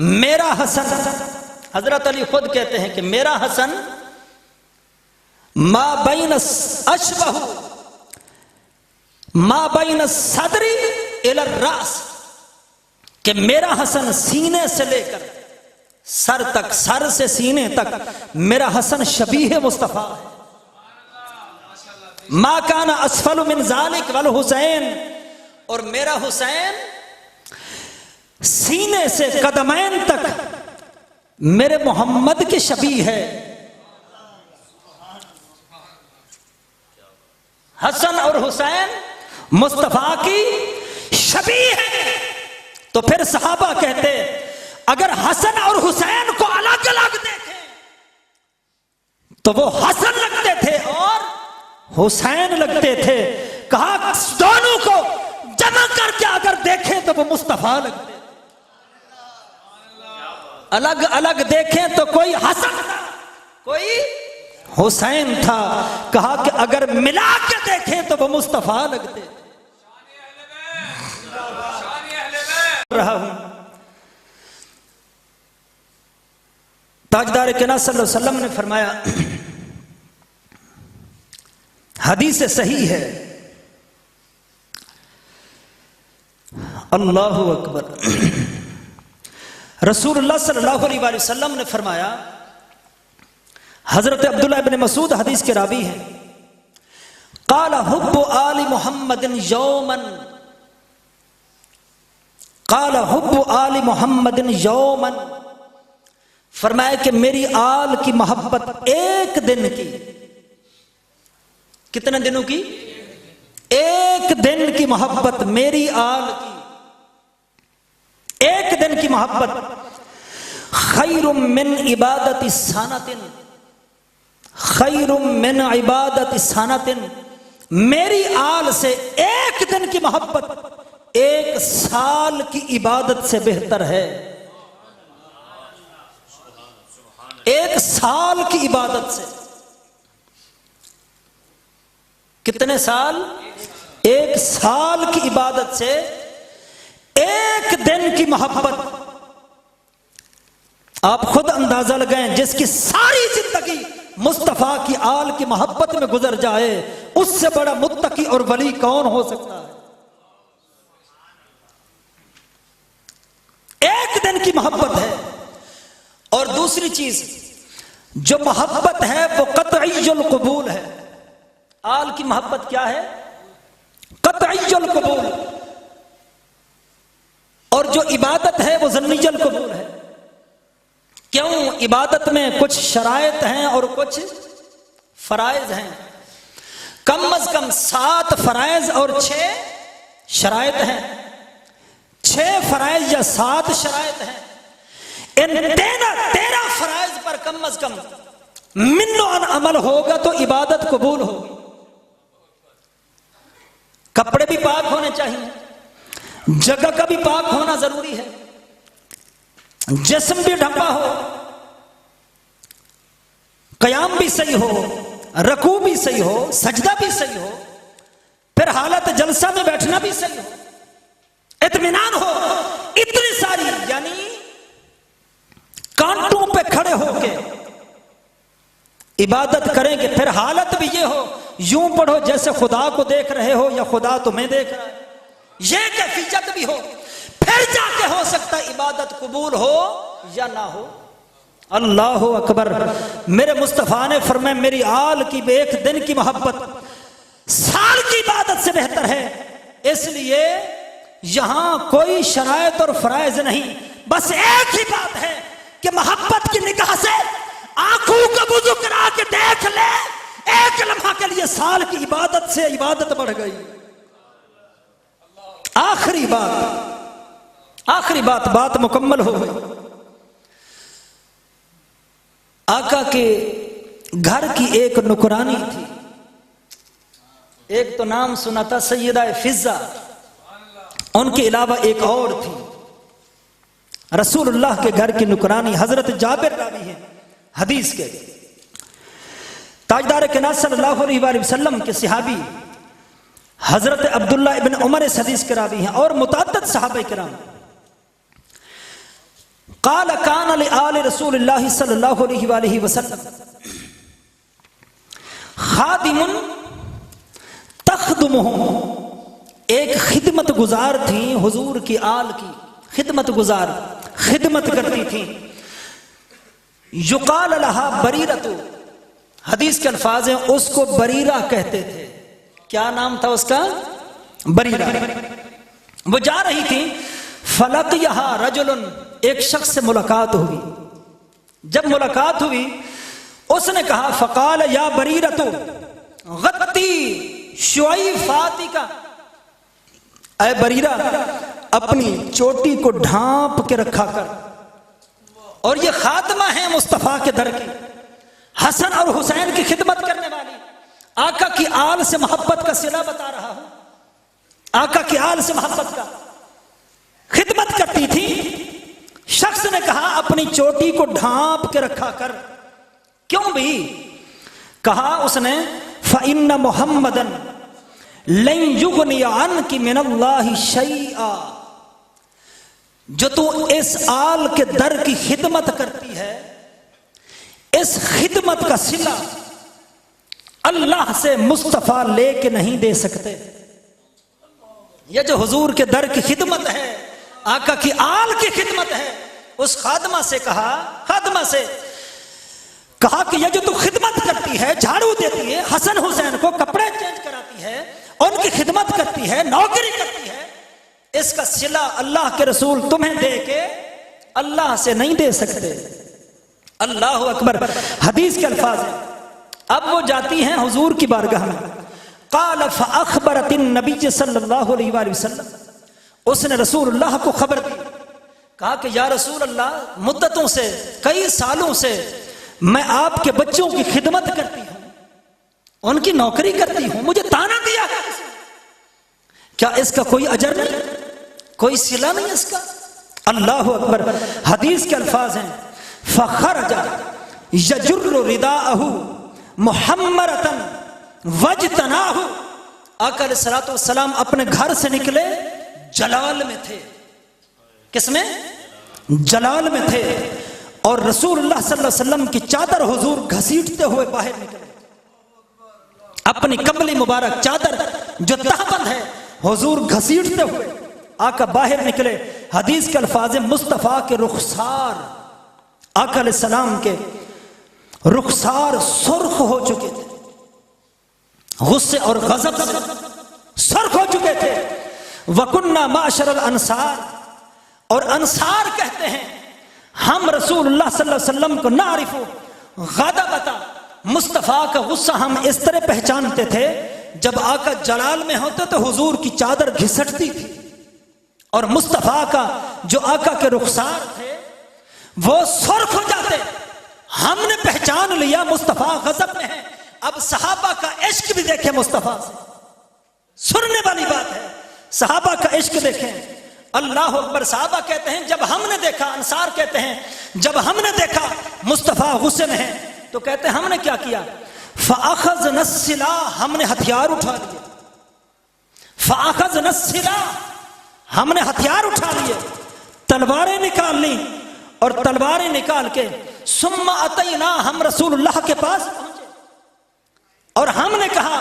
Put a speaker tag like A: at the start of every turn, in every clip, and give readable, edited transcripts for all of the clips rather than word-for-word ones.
A: मेरा हसन, हजरत अली खुद कहते हैं कि मेरा हसन मा बैन अशबहु मा बैन सदरी इला रास, कि मेरा हसन सीने से लेकर सर तक, सर से सीने तक मेरा हसन शबीह मुस्तफा है। मा काना असफलु मिन ज़ालिक वल हुसैन, और मेरा हुसैन सीने से कदमैन तक मेरे मोहम्मद के शबीह है। हसन और हुसैन मुस्तफा की शबीह है। तो फिर सहाबा कहते अगर हसन और हुसैन को अलग अलग देखें तो वो हसन लगते थे और हुसैन लगते थे। कहा दोनों को जमा करके अगर देखें तो वो मुस्तफा लगते। अलग अलग देखें तो कोई हसन था, कोई हुसैन था। कहा कि अगर मिला के देखें तो वो मुस्तफा लगते। रहा हूं ताजदार किना सल्लल्लाहु अलैहि वसल्लम ने फरमाया, हदीस सही है, अल्लाहु अकबर, रसूलुल्लाह सल्लल्लाहु अलैहि वसल्लम ने फरमाया, हजरत अब्दुल्लाह इब्न मसूद हदीस के रावी हैं, काला हुब्बु आली मुहम्मदिन यौमन, काला हुब्बु आली मुहम्मदिन यौमन, फरमाया कि मेरी आल की मोहब्बत एक दिन की, कितने दिनों की? एक दिन की मोहब्बत मेरी आल की, एक दिन की मोहब्बत खैरुम मिन इबादति सनतिन, खैरुम मिन इबादति सनतिन, मेरी आल से एक दिन की मोहब्बत एक साल की इबादत से बेहतर है। एक साल की इबादत से, कितने साल? एक साल की इबादत से एक दिन की मोहब्बत। आप खुद अंदाजा लगाएं, जिसकी सारी जिंदगी मुस्तफा की आल की मोहब्बत में गुजर जाए, उससे बड़ा मुत्तकी और वली कौन हो सकता है? एक दिन की मोहब्बत है। और दूसरी चीज, जो मोहब्बत है वो कतईयुल कबूल है। आल की मोहब्बत क्या है? कतईयुल कबूल। और जो इबादत है वो ज़न्नियुल कबूल है। क्यों? इबादत में कुछ शराइत हैं और कुछ फराइज हैं। कम अज कम 7 फराइज और 6 शराइत हैं। 6 फराइज या 7 शराइत हैं। इन 13 फराइज पर कम अज कम मिन्नो अन अमल होगा तो इबादत कबूल होगी। कपड़े भी पाक होने चाहिए, जगह का भी पाक होना जरूरी है, जिस्म भी ढंपा हो, कयाम भी सही हो, रकू भी सही हो, सजदा भी सही हो, फिर हालत जलसा में बैठना भी सही हो, इत्मीनान हो। इतनी सारी, यानी कांटों पे खड़े होके इबादत करेंगे। फिर हालत भी ये हो, यूं पढ़ो जैसे खुदा को देख रहे हो या खुदा तुम्हें देख रहा है, ये कैफियत भी हो, फिर जाके हो सकता है इबादत कबूल हो या ना हो। अल्लाह अकबर। मेरे मुस्तफा ने फरमाया, मेरी आल की एक दिन की मोहब्बत साल की इबादत से बेहतर है। इसलिए यहां कोई शरायत और फराइज नहीं, बस एक ही बात है कि मोहब्बत की निगाह से आंखों का वुजू करा के देख ले, एक लम्हा के लिए साल की इबादत से इबादत बढ़ गई। आखिरी बात, आखिरी बात, बात मुकम्मल हो गई। आका के घर की एक नुकरानी थी। एक तो नाम सुना था सैयदा फिजा, उनके अलावा एक और थी रसूलुल्लाह के घर की नुकरानी। हजरत जाबिर रावी हैं हदीस के, ताजदार किनात सल्लल्लाहु अलैहि वसल्लम के सहाबी हजरत अब्दुल्ला इब्न उमर इस हदीस के रावी हैं, और मुतअद्दिद सहाबा किराम। क़ाल कान लि आलि रसूलिल्लाह सल्लल्लाहु अलैहि वसल्लम खादिमुन तख़दुमुहुम, एक खिदमत गुजार थी हुजूर की आल की, खिदमत गुजार खिदमत करती थी। युकाल लहा बरीरतु, हदीस के अल्फाज हैं उसको बरीरा कहते थे। क्या नाम था उसका? बरीरा। वो जा रही थी, फलक यहा रजुलन, एक शख्स से मुलाकात हुई। जब मुलाकात हुई उसने कहा फ़क़ाल या बरीरतु गत्ती शुआइफ़ाती का, ऐ बरीरा अपनी चोटी को ढांप के रखा कर। और ये खात्मा है मुस्तफ़ा के दर की, हसन और हुसैन की खिदमत करने वाली, आका की आल से मोहब्बत का सिला बता रहा हूं, आका की आल से मोहब्बत का खिदमत करती थी। शख्स ने कहा अपनी चोटी को ढांप के रखा कर। क्यों भी? कहा उसने फ़इन्न मुहम्मदन लन युगनी अन्की मिनल्लाहि शैआ, जो तू इस आल के दर की खिदमत करती है, इस खिदमत का सिला अल्लाह से मुस्तफ़ा लेके नहीं दे सकते। यह जो हुजूर के दर की खिदमत है, आका की आल की खिदमत है, उस खादमा से कहा, खादमा से कहा कि यह जो तू खिदमत करती है, झाड़ू देती है, हसन हुसैन को कपड़े चेंज कराती है, उनकी खिदमत करती है, नौकरी करती है, इसका सिला अल्लाह के रसूल तुम्हें दे के अल्लाह से नहीं दे सकते। अल्लाह अकबर। हदीस के अल्फाज हैं। अब वो जाती हैं हुजूर की बारगाह में। क़ाल फ़अख़बरतिन नबी सल्लल्लाहु अलैहि वसल्लम, उसने रसूलुल्लाह को खबर दी। कहा कि या रसूल अल्लाह, मुद्दतों से, कई सालों से मैं आपके बच्चों की खिदमत करती हूं, उनकी नौकरी करती हूं, मुझे ताना दिया है, क्या इसका कोई अजर नहीं, कोई सिला नहीं इसका? अल्लाह अकबर। हदीस के अल्फाज हैं फ़ख़रजा यजुर्रु रिदाअहु मुहम्मरतन वजतनाहु, आका अलैहिस्सलातु वस्सलाम अपने घर से निकले, जलाल में थे। किसमें? जलाल में थे। और रसूलुल्लाह सल्लल्लाहु अलैहि वसल्लम की चादर हुजूर घसीटते हुए बाहर निकले। अपनी कमली मुबारक चादर जो तहबंद है, हुजूर घसीटते हुए आका बाहर निकले। हदीस के अल्फाज मुस्तफ़ा के रुखसार, आका अलैहिस्सलाम के रुखसार सुर्ख हो चुके थे, गुस्से और गजब से सुर्ख हो चुके थे। वकुन्ना माशरल अंसार, और अंसार कहते हैं हम रसूलुल्लाह सल्लल्लाहु अलैहि वसल्लम को नारिफु गदबता, मुस्तफ़ा का गुस्सा हम इस तरह पहचानते थे, जब आका जलाल में होते तो हुजूर की चादर घिसटती थी, और मुस्तफ़ा का जो आका के रुखसार थे वो सुर्ख हो जाते। हमने पहचान लिया मुस्तफ़ा गजब में है। अब सहाबा का इश्क भी देखें, मुस्तफ़ा से सुनने वाली बात है, सहाबा का इश्क देखें। अल्लाह अकबर। सहाबा कहते हैं जब हमने देखा, अंसार कहते हैं जब हमने देखा मुस्तफ़ा गुस्से में है, तो कहते हैं हमने क्या किया? फ़अख़ज़ना सिलाह, हमने हथियार उठा लिए। फ़अख़ज़ना सिलाह, हमने हथियार उठा लिए, तलवारें निकाल ली, और तलवारें निकाल के सुम्मा अतैना, हम रसूलुल्लाह के पास पहुंचे और हमने कहा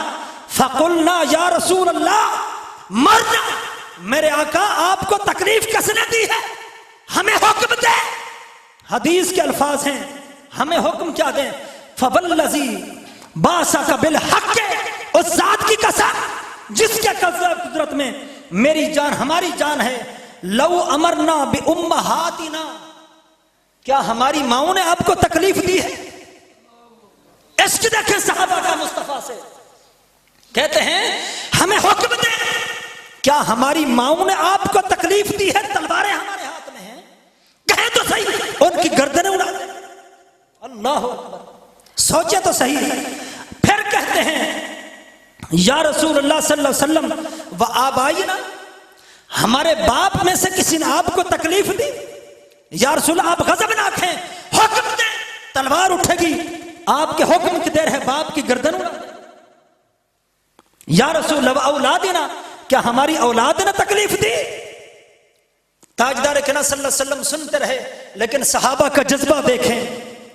A: फ़क़ुलना या रसूल अल्लाह मरना, मेरे आका आपको तकलीफ किसने दी है, हमें हुक्म दे। हदीस के अल्फाज हैं, हमें हुक्म क्या दें? फ़वल्लज़ी बाअसका बिल हक़्क़, उस जात की कसम जिसके कुदरत में मेरी जान, हमारी जान है। लौ अमरना बि उम्महातिना, क्या हमारी माओं ने आपको तकलीफ दी है? इश्क देखें सहाबा का मुस्तफ़ा से। कहते हैं हमें हुक्म दे, क्या हमारी माओं ने आपको तकलीफ दी है? तलवारें हमारे हाथ में हैं, कहें तो सही, उनकी गर्दनें उड़ा दे। अल्लाह अकबर। सोचे तो सही। फिर कहते हैं या रसूलुल्लाह सल्लल्लाहु अलैहि वसल्लम व आबाइना, हमारे बाप में से किसी ने आपको तकलीफ दी? या रसूल आप गज़बनाक हैं, हुक्म दे, तलवार उठेगी, आपके हुक्म की देर है, बाप की गर्दन उड़ा दे। या रसूल व औलादिना, क्या हमारी औलाद ने तकलीफ दी? ताजदार किना सल्लल्लाहु अलैहि वसल्लम सुनते रहे, लेकिन सहाबा का जज्बा देखें,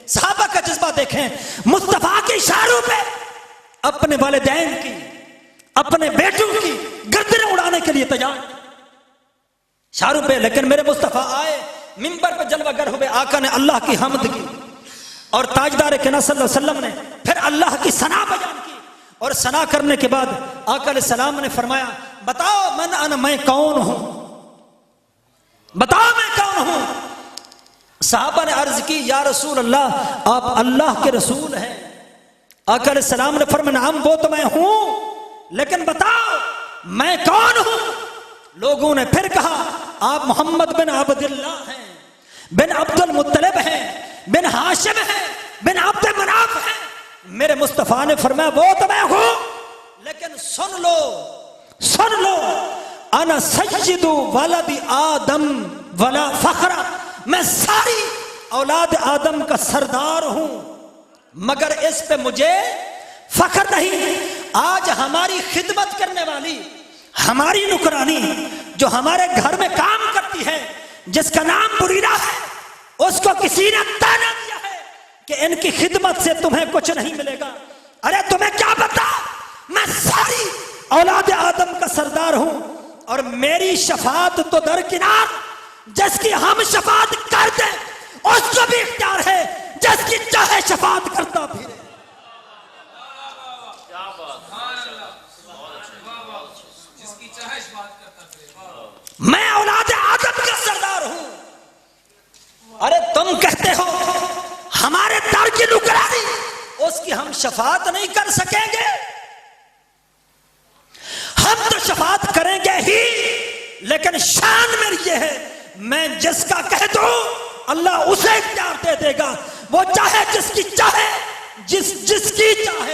A: सहाबा का जज्बा देखें। मुस्तफा के इशारों पे अपने वालिदैन की, अपने बेटों की गर्दनें उड़ाने के लिए तैयार इशारों पे। लेकिन मेरे मुस्तफा आए, मिंबर पे जलवागर हुए, आका ने अल्लाह की हमद की और ताजदार किना सल्लल्लाहु अलैहि वसल्लम ने फिर अल्लाह की सना बयान की। और सना करने के बाद आका अलैहिस्सलाम ने फरमाया, बताओ मन अन, मैं कौन हूं, बताओ मैं कौन हूं। साहबा ने अर्ज की, या रसूल अल्लाह, आप अल्लाह के रसूल हैं। आका अलैहिस्सलाम ने फरमाया, हम वो तो मैं हूं, लेकिन बताओ मैं कौन हूं। लोगों ने फिर कहा, आप मोहम्मद बिन अब्दुल्लाह हैं, बिन अब्दुल मुत्तलिब हैं, बिन हाशिम हैं, बिन अब्द मनाफ हैं। मेरे मुस्तफा ने फरमाया, वो तो मैं हूं, लेकिन सुन लो, सुन लो, अना सय्यिदु वलदी आदम वला फखरा, मैं सारी औलाद आदम का सरदार हूं, मगर इस पे मुझे फख्र नहीं। आज हमारी खिदमत करने वाली, हमारी नुकरानी जो हमारे घर में काम करती है, जिसका नाम बुरीरा है, उसको किसी ने ताना दिया है कि इनकी खिदमत से तुम्हें कुछ नहीं मिलेगा। अरे तुम्हें क्या पता, मैं सारी औलाद आदम का सरदार हूं और मेरी शफात तो दरकिनार, जिसकी हम शफात कर दे उसको भी इख्तियार है, जिसकी चाहे शफात करता फिरे। मैं औलाद आदम का सरदार हूं। अरे तुम कहते हो हमारे दर की नुकरानी, उसकी हम शफात नहीं कर सकेंगे। हम तो शफात करेंगे ही, लेकिन शान मेरी ये है, मैं जिसका कह दूं अल्लाह उसे इख्तियार दे देगा, वो चाहे जिसकी चाहे, जिसकी चाहे।